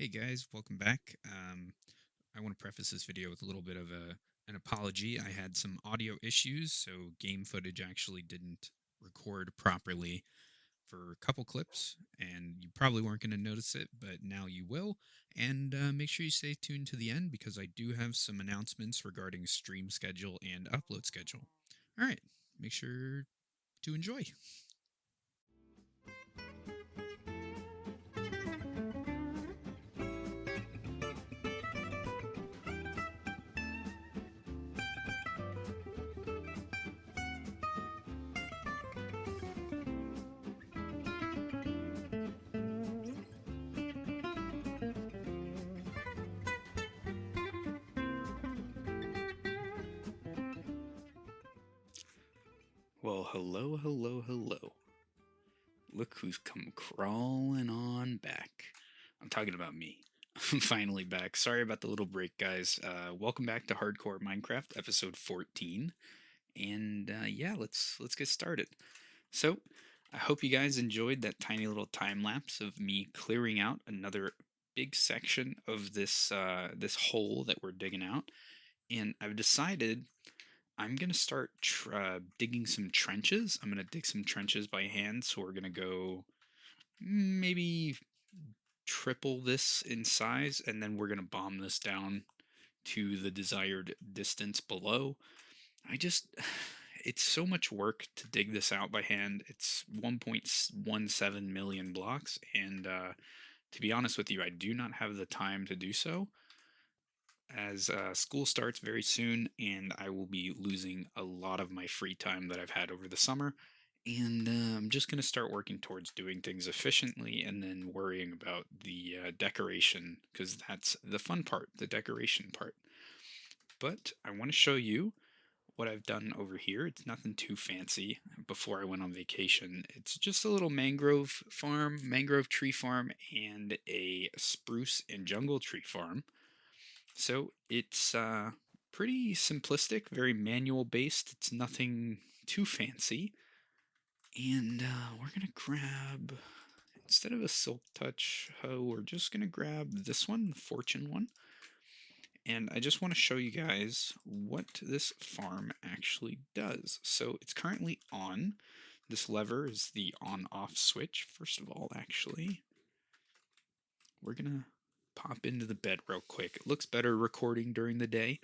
Hey guys, welcome back. I want to preface this video with a little bit of an apology. I had some audio issues, so game footage actually didn't record properly for a couple clips, and you probably weren't going to notice it, but now you will. And make sure you stay tuned to the end because I do have some announcements regarding stream schedule and upload schedule. All right, make sure to enjoy. Well, hello, hello, hello. Look who's come crawling on back. I'm talking about me. I'm finally back. Sorry about the little break, guys. Welcome back to Hardcore Minecraft, episode 14. And yeah, let's get started. So, I hope you guys enjoyed that tiny little time lapse of me clearing out another big section of this hole that we're digging out. And I've decided I'm gonna start digging some trenches. I'm gonna dig some trenches by hand. So we're gonna go maybe triple this in size, and then we're going to bomb this down to the desired distance below. I just, it's so much work to dig this out by hand. It's 1.17 million blocks, and to be honest with you, I do not have the time to do so, as school starts very soon, and I will be losing a lot of my free time that I've had over the summer. And I'm just going to start working towards doing things efficiently and then worrying about the decoration because that's the fun part, the decoration part. But I want to show you what I've done over here. It's nothing too fancy before I went on vacation. It's just a little mangrove tree farm, and a spruce and jungle tree farm. So it's pretty simplistic, very manual based. It's nothing too fancy. And we're going to grab, instead of a silk touch hoe, we're just going to grab this one, the fortune one. And I just want to show you guys what this farm actually does. So it's currently on. This lever is the on-off switch. First of all, actually, we're going to pop into the bed real quick. It looks better recording during the day.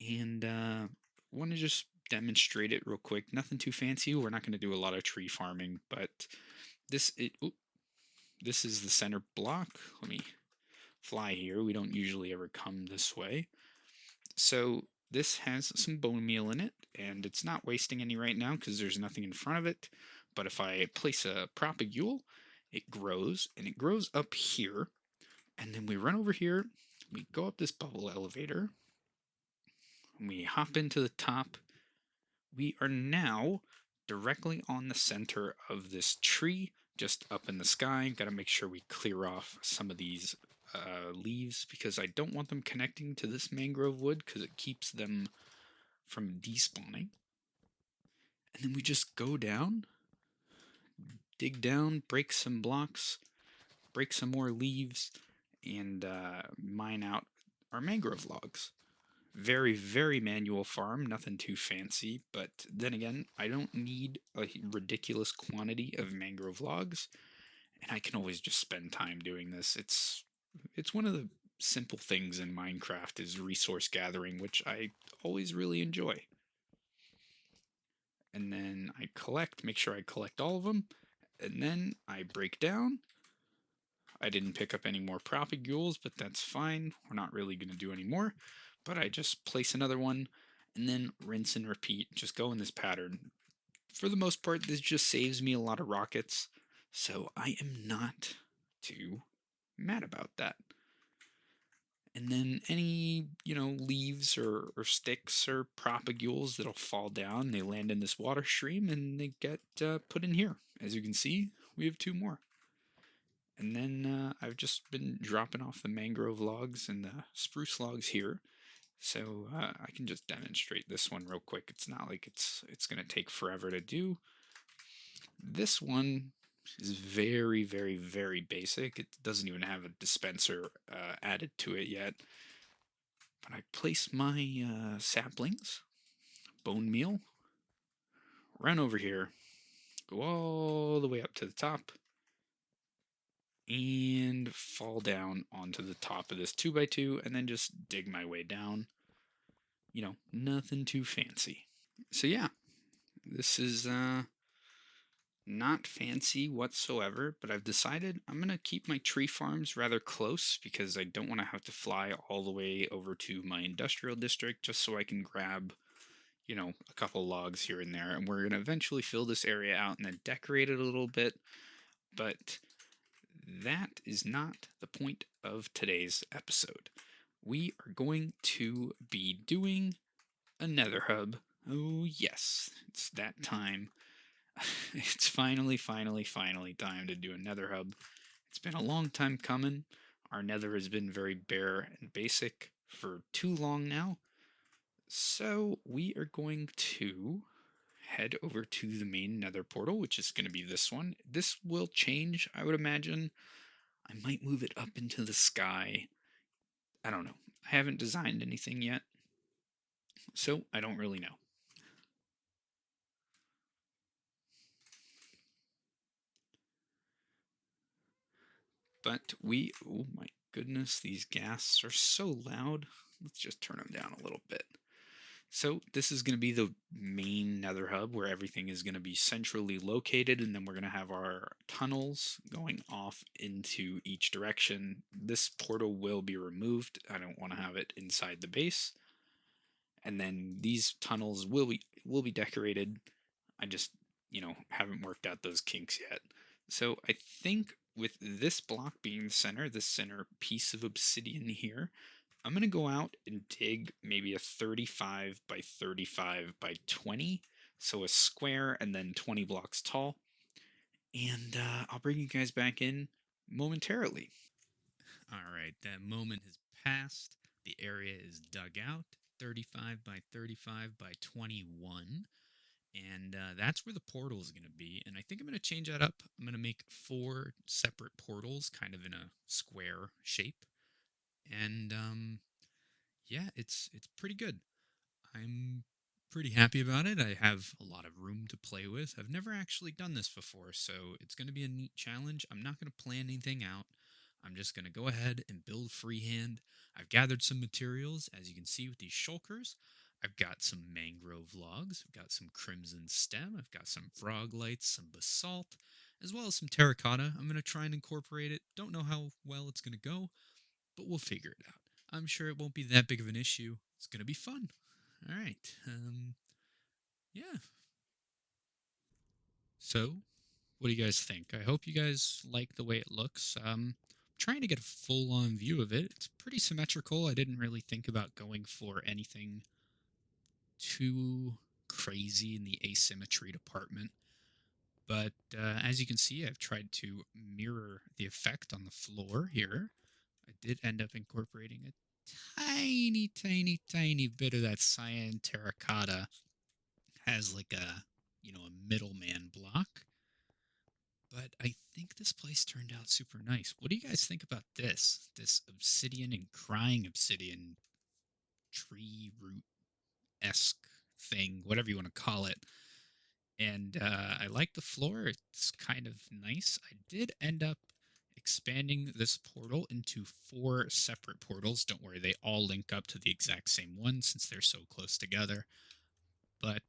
And want to just demonstrate it real quick. Nothing too fancy. We're not going to do a lot of tree farming, but this is the center block. Let me fly here. We don't usually ever come this way. So this has some bone meal in it, and it's not wasting any right now because there's nothing in front of it. But if I place a propagule, it grows, and it grows up here. And then we run over here, we go up this bubble elevator, we hop into the top. We are now directly on the center of this tree, just up in the sky. Got to make sure we clear off some of these leaves because I don't want them connecting to this mangrove wood because it keeps them from despawning. And then we just go down, dig down, break some blocks, break some more leaves, and mine out our mangrove logs. Very, very manual farm, nothing too fancy, but then again, I don't need a ridiculous quantity of mangrove logs, and I can always just spend time doing this. It's one of the simple things in Minecraft is resource gathering, which I always really enjoy. And then I collect, make sure I collect all of them, and then I break down. I didn't pick up any more propagules, but that's fine. We're not really going to do any more. But I just place another one and then rinse and repeat. Just go in this pattern. For the most part, this just saves me a lot of rockets. So I am not too mad about that. And then any, leaves or sticks or propagules that'll fall down, they land in this water stream and they get put in here. As you can see, we have two more. And then I've just been dropping off the mangrove logs and the spruce logs here. So I can just demonstrate this one real quick. It's not like it's going to take forever to do. This one is very, very, very basic. It doesn't even have a dispenser added to it yet. But I place my saplings, bone meal, run over here, go all the way up to the top, and fall down onto the top of this 2x2, and then just dig my way down. Nothing too fancy. So yeah, this is not fancy whatsoever, but I've decided I'm going to keep my tree farms rather close because I don't want to have to fly all the way over to my industrial district just so I can grab, a couple logs here and there. And we're going to eventually fill this area out and then decorate it a little bit. But that is not the point of today's episode. We are going to be doing a Nether Hub. Oh, yes, it's that time. It's finally time to do a Nether Hub. It's been a long time coming. Our Nether has been very bare and basic for too long now. So we are going to head over to the main Nether portal, which is going to be this one. This will change, I would imagine. I might move it up into the sky. I don't know. I haven't designed anything yet, so I don't really know. But oh my goodness, these ghasts are so loud. Let's just turn them down a little bit. So this is going to be the main Nether Hub where everything is going to be centrally located, and then we're going to have our tunnels going off into each direction. This portal will be removed. I don't want to have it inside the base. And then these tunnels will be decorated. I just, haven't worked out those kinks yet. So I think with this block being the center, this center piece of obsidian here, I'm going to go out and dig maybe a 35 by 35 by 20. So a square and then 20 blocks tall. And I'll bring you guys back in momentarily. All right, that moment has passed. The area is dug out, 35 by 35 by 21. And that's where the portal is going to be. And I think I'm going to change that up. I'm going to make 4 separate portals, kind of in a square shape. And yeah, it's pretty good. I'm pretty happy about it. I have a lot of room to play with. I've never actually done this before, so it's going to be a neat challenge. I'm not going to plan anything out. I'm just going to go ahead and build freehand. I've gathered some materials, as you can see with these shulkers. I've got some mangrove logs. I've got some crimson stem. I've got some frog lights, some basalt, as well as some terracotta. I'm going to try and incorporate it. Don't know how well it's going to go, but we'll figure it out. I'm sure it won't be that big of an issue. It's going to be fun. All right. Yeah. So, what do you guys think? I hope you guys like the way it looks. Trying to get a full-on view of it. It's pretty symmetrical. I didn't really think about going for anything too crazy in the asymmetry department. But as you can see, I've tried to mirror the effect on the floor here. I did end up incorporating a tiny, tiny, tiny bit of that cyan terracotta as like a middleman block. But I think this place turned out super nice. What do you guys think about this? This obsidian and crying obsidian tree root esque thing, whatever you want to call it. And I like the floor. It's kind of nice. I did end up expanding this portal into 4 separate portals. Don't worry, they all link up to the exact same one since they're so close together. But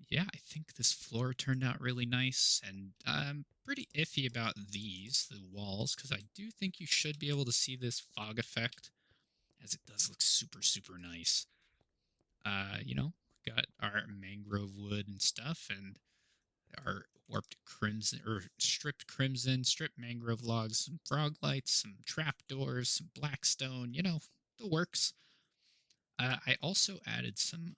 yeah, I think this floor turned out really nice, and I'm pretty iffy about the walls, because I do think you should be able to see this fog effect, as it does look super, super nice. Got our mangrove wood and stuff, and our warped crimson, or stripped crimson, stripped mangrove logs, some frog lights, some trapdoors, some blackstone, the works. I also added some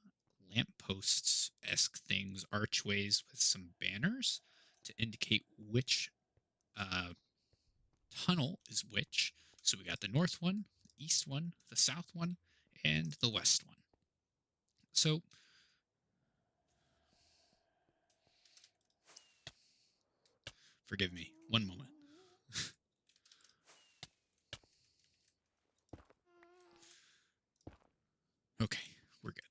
lampposts esque things, archways with some banners to indicate which uh, tunnel is which. So we got the north one, the east one, the south one, and the west one. So Forgive me. One moment. Okay, we're good.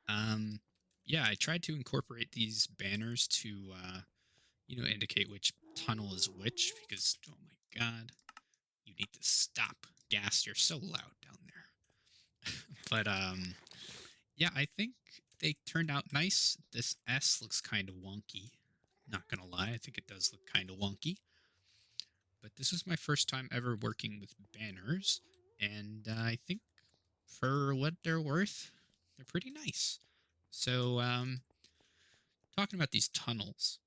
Um, yeah, I tried to incorporate these banners to, indicate which tunnel is which because, oh my god, you need to stop. Gas, you're so loud down there. But yeah, I think they turned out nice. This S looks kind of wonky. Not gonna lie, I think it does look kind of wonky. But this is my first time ever working with banners, and I think for what they're worth, they're pretty nice. So, talking about these tunnels,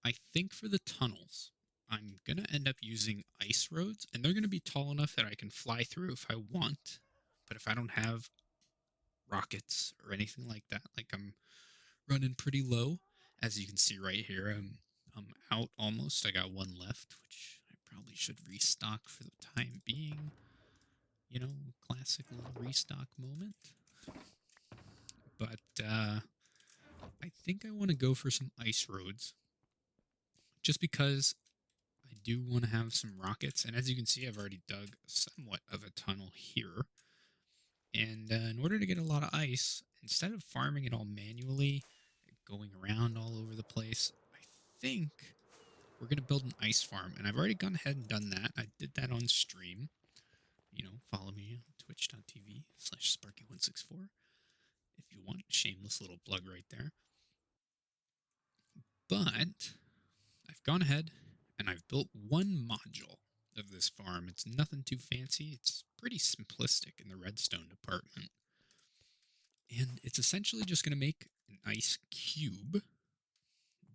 I think for the tunnels, I'm going to end up using ice roads, and they're going to be tall enough that I can fly through if I want. But if I don't have rockets or anything like that, like I'm running pretty low, as you can see right here, I'm out almost. I got one left, which I probably should restock for the time being. Classic little restock moment. But I think I want to go for some ice roads just because I do want to have some rockets. And as you can see, I've already dug somewhat of a tunnel here. And in order to get a lot of ice, instead of farming it all manually, going around all over the place, I think we're going to build an ice farm. And I've already gone ahead and done that. I did that on stream. Follow me on twitch.tv/Sparky164 if you want. Shameless little plug right there. But I've gone ahead and I've built one module of this farm. It's nothing too fancy. It's pretty simplistic in the redstone department. And it's essentially just going to make an ice cube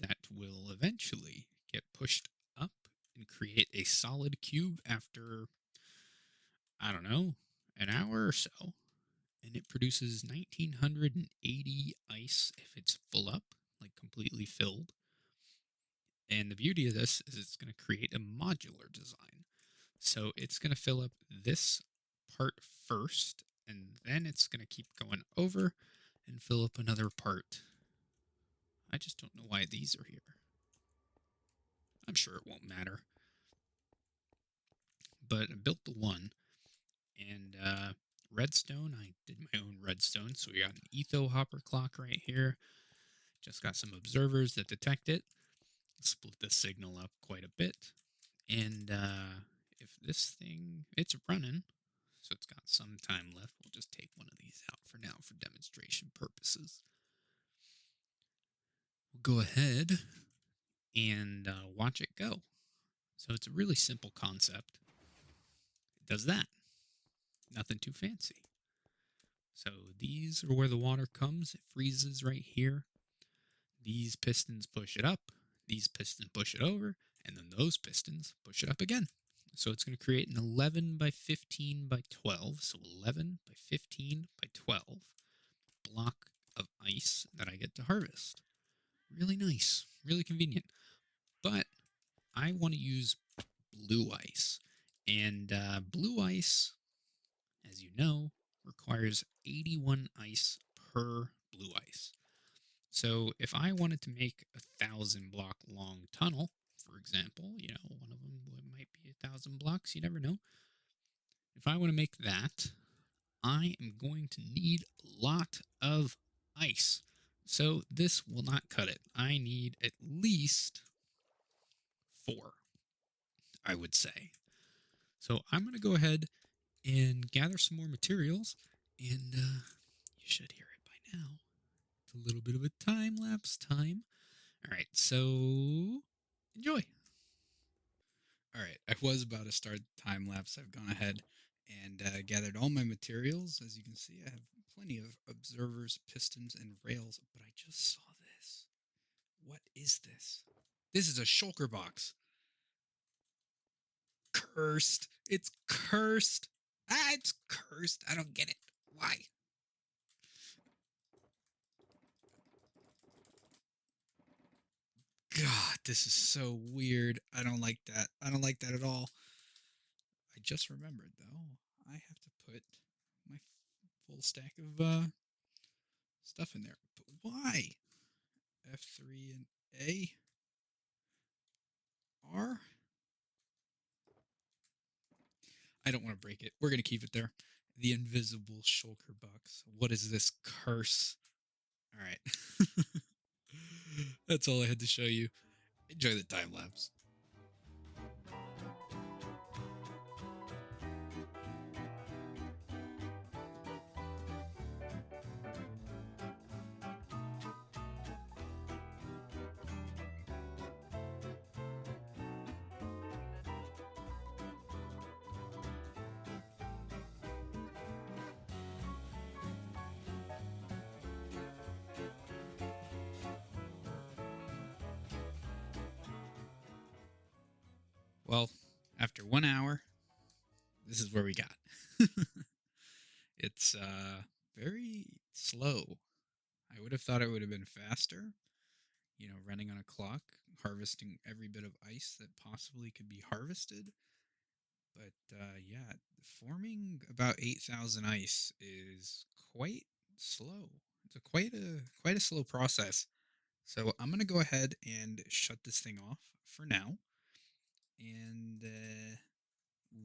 that will eventually get pushed up and create a solid cube after, I don't know, an hour or so. And it produces 1980 ice if it's full up, like completely filled. And the beauty of this is it's going to create a modular design. So it's going to fill up this part first, and then it's going to keep going over and fill up another part. I just don't know why these are here. I'm sure it won't matter. But I built the one, and redstone, I did my own redstone. So we got an etho hopper clock right here. Just got some observers that detect it. Split the signal up quite a bit. And if this thing, it's running, so it's got some time left. We'll just take one of these out for now for demonstration purposes. We'll go ahead and watch it go. So it's a really simple concept. It does that. Nothing too fancy. So these are where the water comes. It freezes right here. These pistons push it up. These pistons push it over. And then those pistons push it up again. So it's going to create an 11 by 15 by 12. So 11 by 15 by 12 block of ice that I get to harvest. Really nice. Really convenient. But I want to use blue ice. And blue ice, as you know, requires 81 ice per blue ice. So if I wanted to make 1,000 block long tunnel, for example, one of them might be 1,000 blocks, you never know. If I want to make that, I am going to need a lot of ice. So this will not cut it. I need at least 4, I would say. So I'm going to go ahead and gather some more materials, and you should hear it by now. It's a little bit of a time-lapse time. All right, so enjoy. All right, I was about to start the time-lapse. I've gone ahead and gathered all my materials. As you can see, I have plenty of observers, pistons, and rails, but I just saw this. What is this? This is a shulker box. Cursed. It's cursed. It's cursed. I don't get it. Why? God, this is so weird. I don't like that. I don't like that at all. I just remembered, though, I have to put my full stack of stuff in there. But why? F3 and A R. I don't want to break it. We're going to keep it there. The invisible shulker box. What is this curse? All right. That's all I had to show you. Enjoy the time lapse. Well, after 1 hour, this is where we got. It's very slow. I would have thought it would have been faster, running on a clock, harvesting every bit of ice that possibly could be harvested. But yeah, forming about 8,000 ice is quite slow. It's quite a slow process. So I'm gonna go ahead and shut this thing off for now, and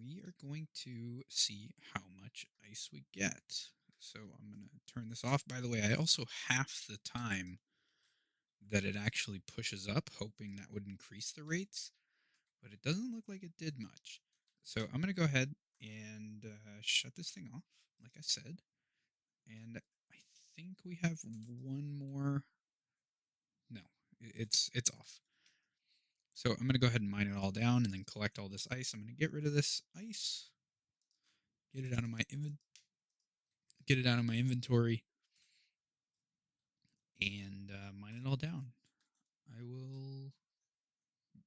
we are going to see how much ice we get. So I'm gonna turn this off. By the way, I also half the time that it actually pushes up, hoping that would increase the rates, but it doesn't look like it did much. So I'm going to go ahead and shut this thing off, like I said. And I think we have one more. No, it's off. So I'm going to go ahead and mine it all down and then collect all this ice. I'm going to get rid of this ice, get it out of my inventory, and mine it all down. I will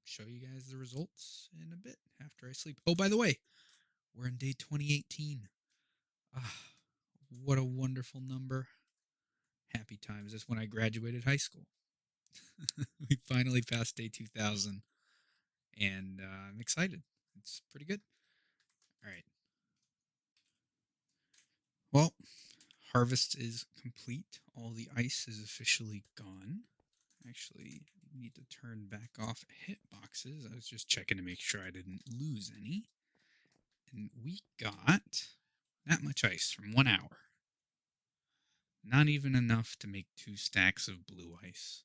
show you guys the results in a bit after I sleep. Oh, by the way, we're in day 2018. Ah, what a wonderful number. Happy times. That's when I graduated high school. We finally passed day 2000, and I'm excited. It's pretty good. All right. Well, harvest is complete. All the ice is officially gone. Actually, need to turn back off hit boxes. I was just checking to make sure I didn't lose any. And we got that much ice from 1 hour. Not even enough to make 2 stacks of blue ice.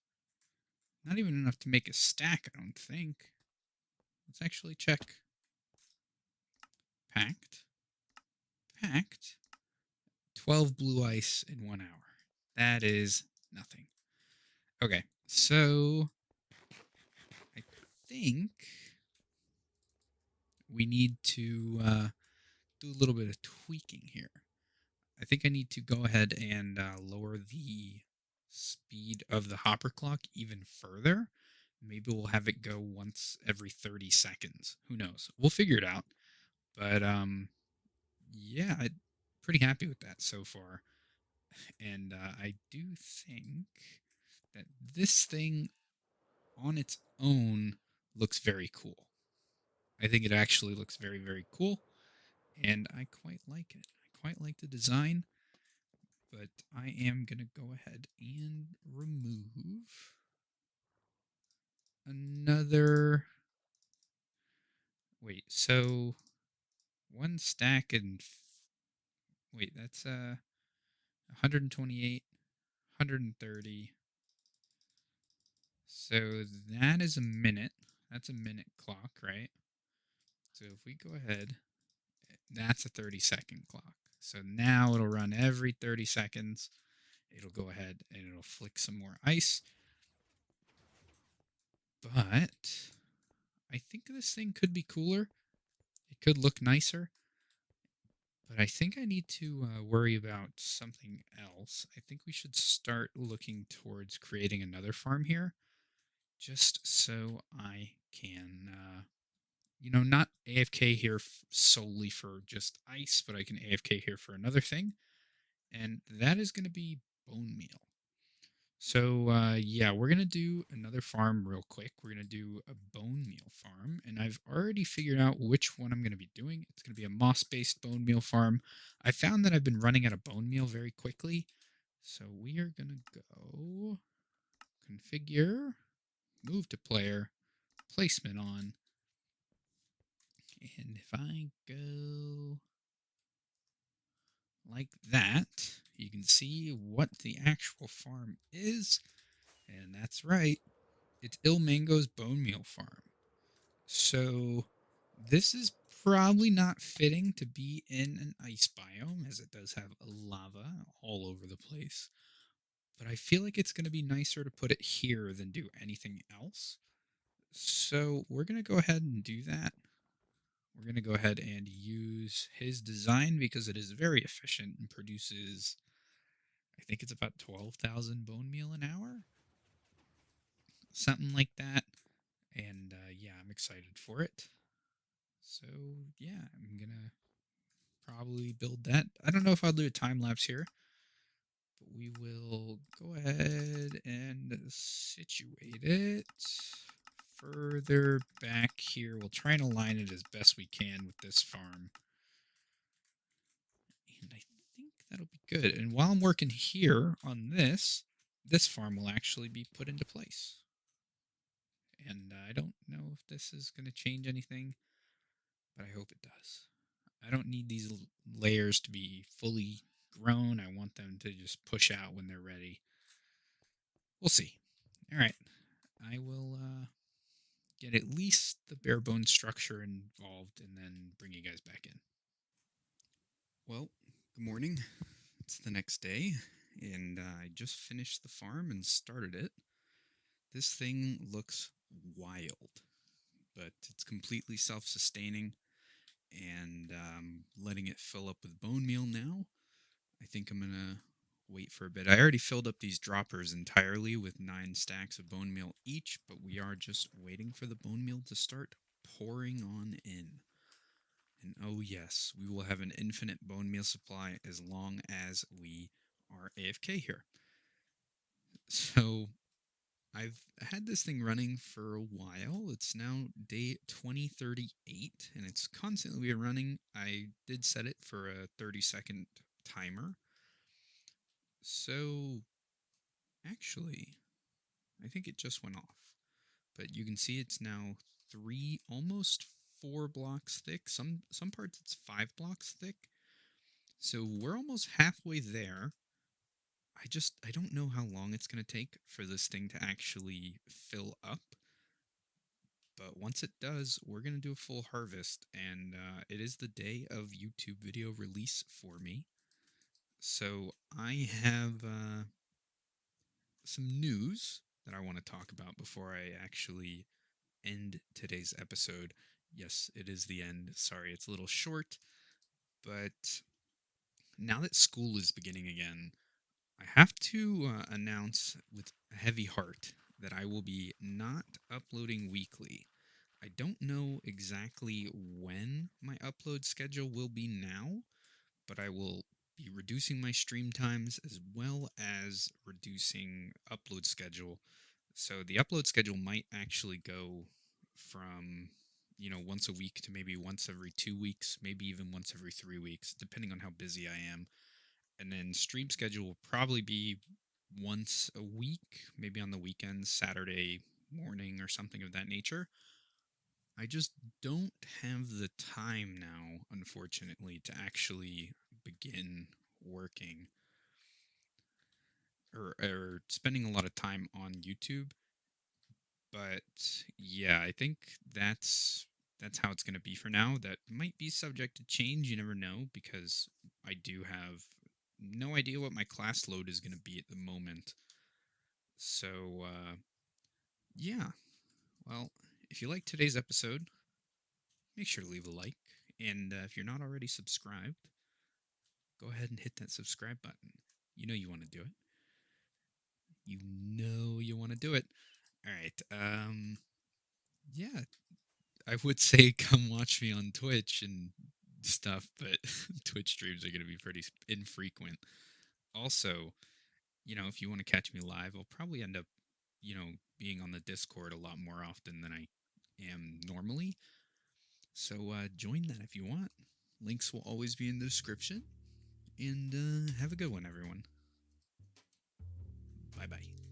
Not even enough to make a stack, I don't think. Let's actually check. Packed. Packed. 12 blue ice in 1 hour. That is nothing. Okay, so I think we need to do a little bit of tweaking here. I think I need to go ahead and lower the speed of the hopper clock even further. Maybe we'll have it go once every 30 seconds. Who knows? We'll figure it out. But yeah, I'm pretty happy with that so far. And I do think that this thing on its own looks very cool. I think it actually looks very, very cool. And I quite like it. I quite like the design. But I am going to go ahead and remove another. Wait, so one stack and. Wait, that's 128, 130. So that is a minute. That's a minute clock, right? So if we go ahead, that's a 30-second clock. So now it'll run every 30 seconds. It'll go ahead and it'll flick some more ice. But I think this thing could be cooler. It could look nicer. But I think I need to worry about something else. I think we should start looking towards creating another farm here, just so I can, not AFK here solely for just ice, but I can AFK here for another thing, and that is going to be bone meal. So, yeah, we're going to do another farm real quick. We're going to do a bone meal farm, and I've already figured out which one I'm going to be doing. It's going to be a moss-based bone meal farm. I found that I've been running out of bone meal very quickly, so we are going to go configure move to player, placement on, and if I go like that, you can see what the actual farm is, and that's right, it's Ilmango's bone meal farm. So this is probably not fitting to be in an ice biome, as it does have lava all over the place. But I feel like it's going to be nicer to put it here than do anything else. So we're going to go ahead and do that. We're going to go ahead and use his design because it is very efficient and produces, I think it's about 12,000 bone meal an hour, something like that. And yeah, I'm excited for it. So yeah, I'm going to probably build that. I don't know if I'll do a time lapse here, but we will go ahead and situate it further back here. We'll try and align it as best we can with this farm. And I think that'll be good. And while I'm working here on this farm will actually be put into place. And I don't know if this is going to change anything, but I hope it does. I don't need these layers to be fully grown. I want them to just push out when they're ready. We'll see. All right. I will get at least the bare bones structure involved and then bring you guys back in. Well, good morning. It's the next day, and I just finished the farm and started it. This thing looks wild, but it's completely self-sustaining, and letting it fill up with bone meal now. I think I'm going to wait for a bit. I already filled up these droppers entirely with 9 stacks of bone meal each, but we are just waiting for the bone meal to start pouring on in. And oh yes, we will have an infinite bone meal supply as long as we are AFK here. So I've had this thing running for a while. It's now day 2038, and it's constantly running. I did set it for a 30-second timer. So actually, I think it just went off. But you can see it's now 3, almost 4 blocks thick. Some parts it's 5 blocks thick. So we're almost halfway there. I don't know how long it's going to take for this thing to actually fill up. But once it does, we're going to do a full harvest. And it is the day of YouTube video release for me. So I have some news that I want to talk about before I actually end today's episode. Yes, it is the end. Sorry, it's a little short. But now that school is beginning again, I have to announce with a heavy heart that I will be not uploading weekly. I don't know exactly when my upload schedule will be now, but I will be reducing my stream times as well as reducing upload schedule. So the upload schedule might actually go from, once a week to maybe once every 2 weeks, maybe even once every 3 weeks, depending on how busy I am. And then stream schedule will probably be once a week, maybe on the weekends, Saturday morning or something of that nature. I just don't have the time now, unfortunately, to actually begin working or spending a lot of time on YouTube. But yeah, I think that's how it's going to be for now. That might be subject to change. You never know, because I do have no idea what my class load is going to be at the moment. So yeah, well, if you like today's episode, make sure to leave a like. And if you're not already subscribed, go ahead and hit that subscribe button. You know you want to do it. You know you want to do it. All right. Yeah, I would say come watch me on Twitch and stuff, but Twitch streams are going to be pretty infrequent. Also, if you want to catch me live, I'll probably end up, being on the Discord a lot more often than I am normally. So join that if you want. Links will always be in the description. And have a good one, everyone. Bye bye.